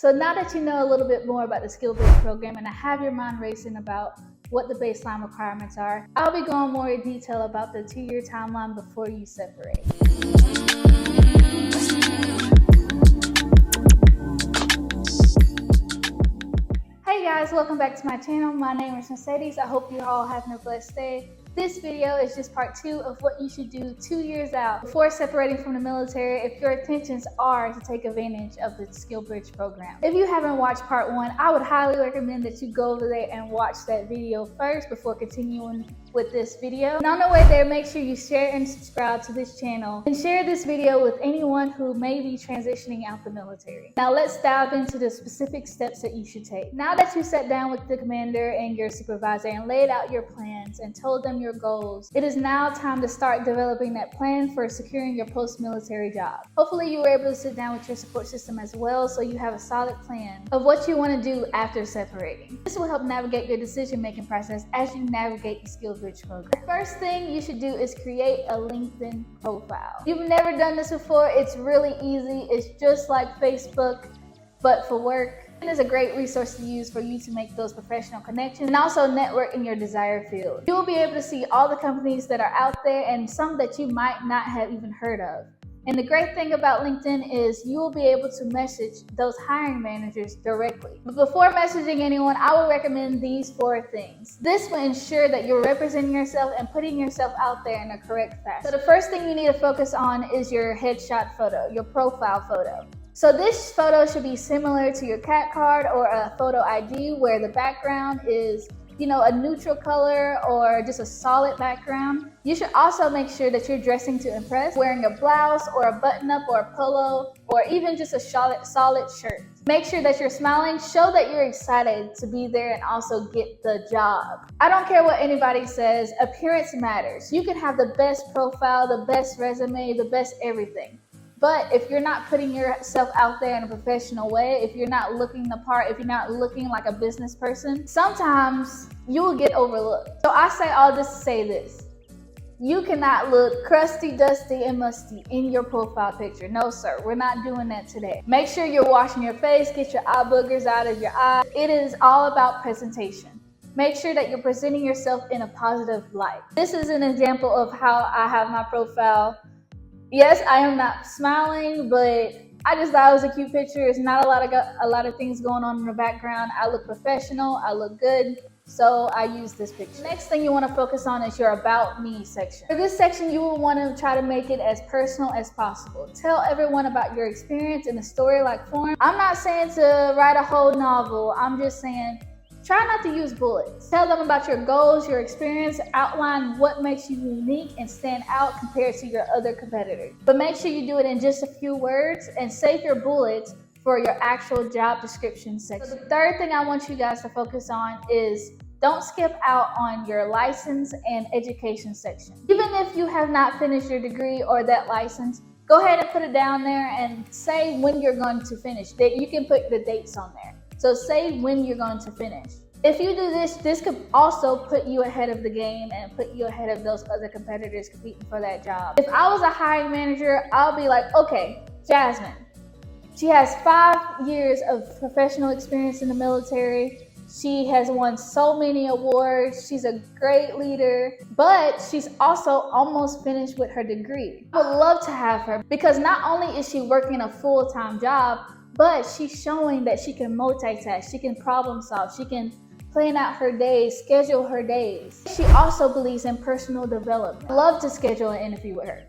So now that you know a little bit more about the SKILLBRIDGE program and I have your mind racing about what the baseline requirements are, I'll be going more in detail about the 2-year timeline before you separate. Hey guys, welcome back to my channel. My name is Mercedes. I hope you're all having a blessed day. This video is just part 2 of what you should do 2 years out before separating from the military if your intentions are to take advantage of the SKILLBRIDGE program. If you haven't watched part 1, I would highly recommend that you go over there and watch that video first before continuing with this video. And on the way there, make sure you share and subscribe to this channel and share this video with anyone who may be transitioning out the military. Now let's dive into the specific steps that you should take. Now that you sat down with the commander and your supervisor and laid out your plans and told them your goals, it is now time to start developing that plan for securing your post-military job. Hopefully you were able to sit down with your support system as well, so you have a solid plan of what you want to do after separating. This will help navigate your decision-making process as you navigate the SKILLBRIDGE program. The first thing you should do is create a LinkedIn profile. If you've never done this before, it's really easy. It's just like Facebook, but for work. It is a great resource to use for you to make those professional connections and also network in your desired field. You will be able to see all the companies that are out there and some that you might not have even heard of. And the great thing about LinkedIn is you will be able to message those hiring managers directly. But before messaging anyone, I would recommend these 4 things. This will ensure that you're representing yourself and putting yourself out there in a correct fashion. So the first thing you need to focus on is your headshot photo, your profile photo. So this photo should be similar to your CAT card or a photo ID where the background is, a neutral color or just a solid background. You should also make sure that you're dressing to impress, wearing a blouse or a button-up or a polo or even just a solid shirt. Make sure that you're smiling, show that you're excited to be there and also get the job. I don't care what anybody says, appearance matters. You can have the best profile, the best resume, the best everything. But if you're not putting yourself out there in a professional way, if you're not looking the part, if you're not looking like a business person, sometimes you will get overlooked. So I say all this to say this. You cannot look crusty, dusty, and musty in your profile picture. No, sir, we're not doing that today. Make sure you're washing your face, get your eye boogers out of your eyes. It is all about presentation. Make sure that you're presenting yourself in a positive light. This is an example of how I have my profile. Yes, I am not smiling, but I just thought it was a cute picture. It's not a lot of things going on in the background. I look professional, I look good, so I use this picture. Next thing you want to focus on is your About Me section. For this section, you will want to try to make it as personal as possible. Tell everyone about your experience in a story-like form. I'm not saying to write a whole novel. I'm just saying try not to use bullets. Tell them about your goals, your experience, outline what makes you unique and stand out compared to your other competitors. But make sure you do it in just a few words and save your bullets for your actual job description section. So the third thing I want you guys to focus on is don't skip out on your license and education section. Even if you have not finished your degree or that license, go ahead and put it down there and say when you're going to finish. You can put the dates on there. So say when you're going to finish. If you do this, this could also put you ahead of the game and put you ahead of those other competitors competing for that job. If I was a hiring manager, I'll be like, okay, Jasmine, she has 5 years of professional experience in the military. She has won so many awards. She's a great leader, but she's also almost finished with her degree. I would love to have her because not only is she working a full-time job, but she's showing that she can multitask, she can problem solve, she can plan out her days, schedule her days. She also believes in personal development. I love to schedule an interview with her.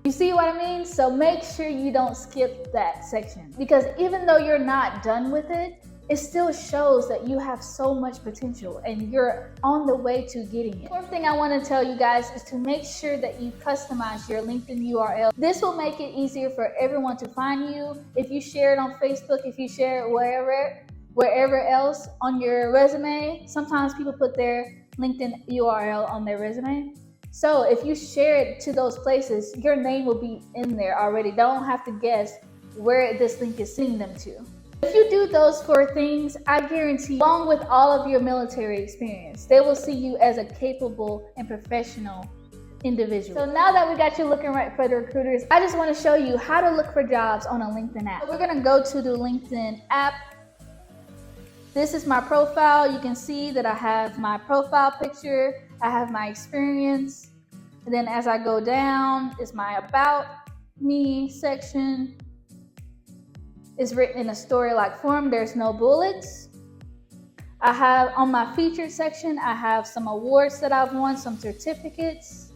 You see what I mean? So make sure you don't skip that section because even though you're not done with it, it still shows that you have so much potential and you're on the way to getting it. Fourth thing I want to tell you guys is to make sure that you customize your LinkedIn URL. This will make it easier for everyone to find you. If you share it on Facebook, if you share it wherever else on your resume, sometimes people put their LinkedIn URL on their resume. So if you share it to those places, your name will be in there already. Don't have to guess where this link is sending them to. If you do those 4 things, I guarantee, along with all of your military experience, they will see you as a capable and professional individual. So now that we got you looking right for the recruiters, I just want to show you how to look for jobs on a LinkedIn app. So we're going to go to the LinkedIn app. This is my profile. You can see that I have my profile picture. I have my experience. And then as I go down is my About Me section. It's written in a story-like form. There's no bullets. I have on my featured section, I have some awards that I've won, some certificates.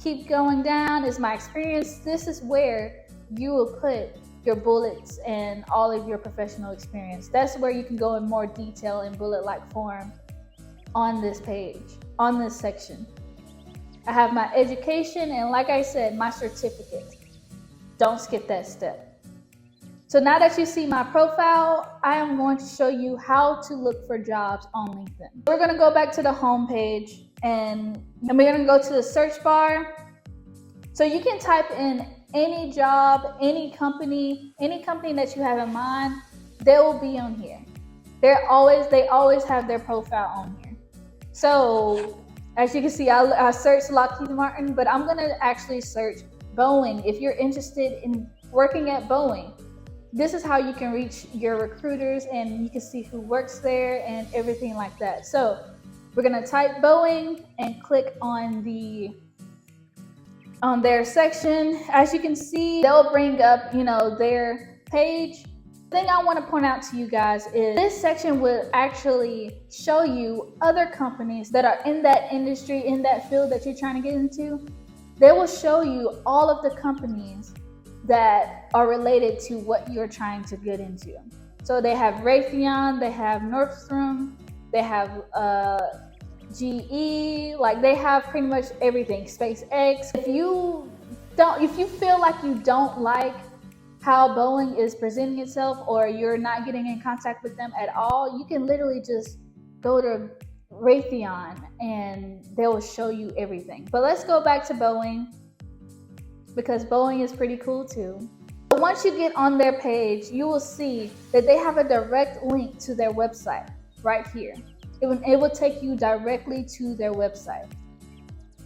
Keep going down is my experience. This is where you will put your bullets and all of your professional experience. That's where you can go in more detail in bullet-like form on this page, on this section. I have my education and, like I said, my certificate. Don't skip that step. So now that you see my profile, I am going to show you how to look for jobs on LinkedIn. We're going to go back to the home page and we're going to go to the search bar. So you can type in any job, any company that you have in mind, they will be on here. They always have their profile on here. So as you can see, I searched Lockheed Martin, but I'm going to actually search Boeing. If you're interested in working at Boeing, this is how you can reach your recruiters and you can see who works there and everything like that. So we're going to type Boeing and click on their section. As you can see, they'll bring up, their page. The thing I want to point out to you guys is this section will actually show you other companies that are in that industry, in that field that you're trying to get into. They will show you all of the companies that are related to what you're trying to get into. So they have Raytheon, they have Nordstrom, they have GE, like they have pretty much everything. SpaceX. If you feel like you don't like how Boeing is presenting itself or you're not getting in contact with them at all, you can literally just go to Raytheon and they will show you everything. But let's go back to Boeing because Boeing is pretty cool too. But once you get on their page, you will see that they have a direct link to their website right here. It will take you directly to their website.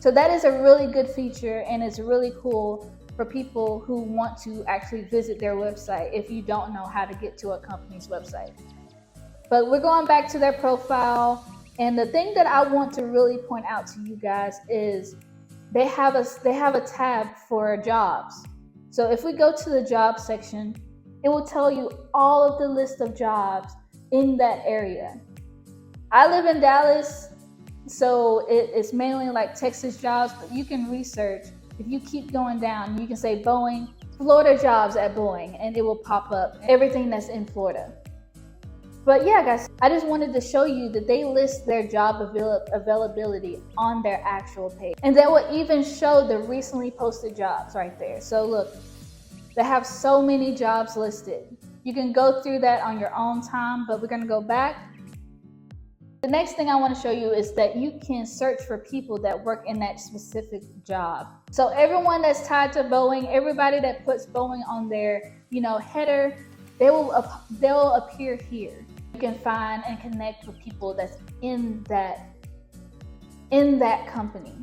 So that is a really good feature and it's really cool for people who want to actually visit their website if you don't know how to get to a company's website. But we're going back to their profile, and the thing that I want to really point out to you guys is they have a tab for jobs. So if we go to the job section, it will tell you all of the list of jobs in that area. I live in Dallas, so it's mainly like Texas jobs, but you can research. If you keep going down, you can say Boeing, Florida jobs at Boeing, and it will pop up everything that's in Florida. But yeah, guys, I just wanted to show you that they list their job availability on their actual page. And they will even show the recently posted jobs right there. So look, they have so many jobs listed. You can go through that on your own time, but we're gonna go back. The next thing I want to show you is that you can search for people that work in that specific job. So everyone that's tied to Boeing, everybody that puts Boeing on their, header, they'll appear here. You can find and connect with people that's in that company.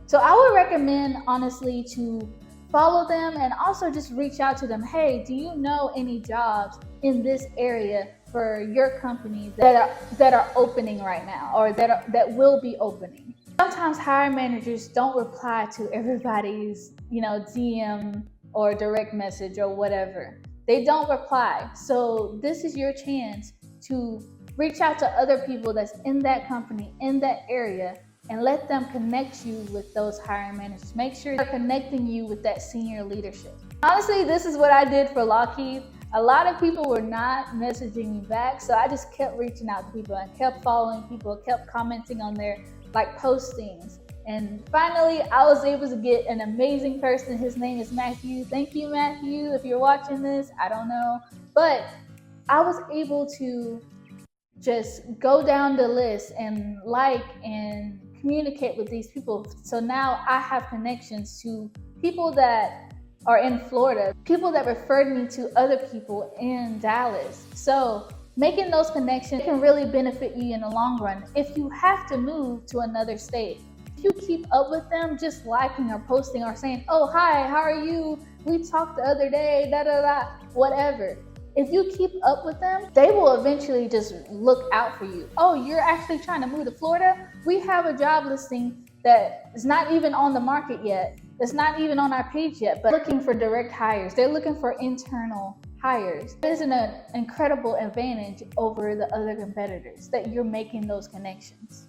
So I would recommend, honestly, to follow them and also just reach out to them. Hey, do you know any jobs in this area for your company that are opening right now, or that will be opening? Sometimes hiring managers don't reply to everybody's, DM or direct message or whatever. They don't reply. So this is your chance to reach out to other people that's in that company, in that area, and let them connect you with those hiring managers. Make sure they're connecting you with that senior leadership. Honestly, this is what I did for Lockheed. A lot of people were not messaging me back, so I just kept reaching out to people and kept following people, kept commenting on their postings. And finally, I was able to get an amazing person. His name is Matthew. Thank you, Matthew. If you're watching this, I don't know. But I was able to just go down the list and and communicate with these people. So now I have connections to people that are in Florida, people that referred me to other people in Dallas. So making those connections can really benefit you in the long run if you have to move to another state. If you keep up with them, just liking or posting or saying, oh, hi, how are you? We talked the other day, whatever. If you keep up with them, they will eventually just look out for you. Oh, you're actually trying to move to Florida? We have a job listing that is not even on the market yet. It's not even on our page yet, but looking for direct hires. They're looking for internal hires. It is an incredible advantage over the other competitors that you're making those connections.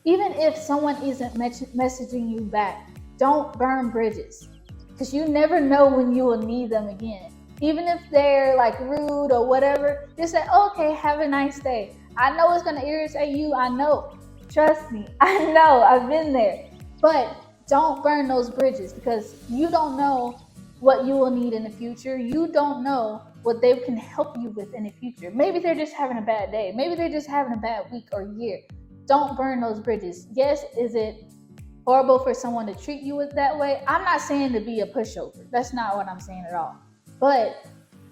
Even if someone isn't messaging you back, don't burn bridges, because you never know when you will need them again. Even if they're like rude or whatever, just say, okay, have a nice day. I know it's gonna irritate you, I know. Trust me, I know, I've been there. But don't burn those bridges, because you don't know what you will need in the future. You don't know what they can help you with in the future. Maybe they're just having a bad day. Maybe they're just having a bad week or year. Don't burn those bridges. Yes, is it horrible for someone to treat you that way? I'm not saying to be a pushover. That's not what I'm saying at all. But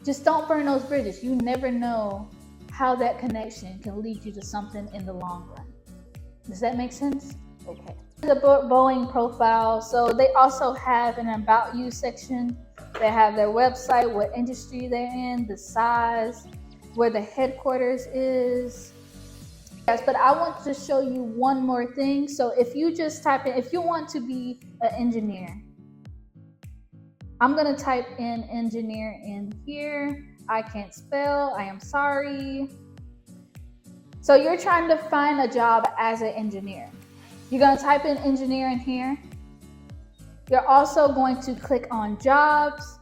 just don't burn those bridges. You never know how that connection can lead you to something in the long run. Does that make sense? Okay. The Boeing profile. So they also have an About You section. They have their website, what industry they're in, the size, where the headquarters is. Yes, but I want to show you one more thing. So if you just type in, if you want to be an engineer, I'm going to type in engineer in here. I can't spell. I am sorry. So you're trying to find a job as an engineer. You're going to type in engineer in here. You're also going to click on jobs.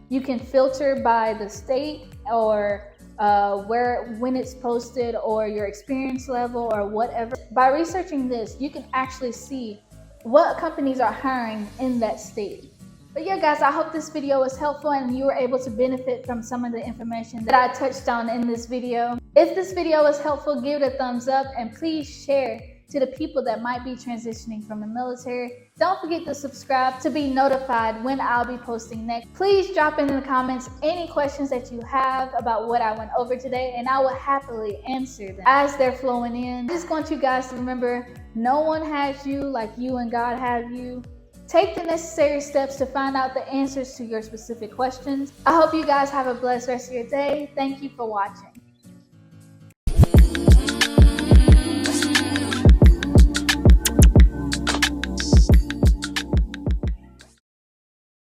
You can filter by the state or when it's posted or your experience level or whatever. By researching this, you can actually see what companies are hiring in that state. But yeah, guys, I hope this video was helpful and you were able to benefit from some of the information that I touched on in this video. If this video was helpful, give it a thumbs up and please share to the people that might be transitioning from the military. Don't forget to subscribe to be notified when I'll be posting next. Please drop in the comments any questions that you have about what I went over today, and I will happily answer them as they're flowing in. I just want you guys to remember, no one has you like you and God have you. Take the necessary steps to find out the answers to your specific questions. I hope you guys have a blessed rest of your day. Thank you for watching.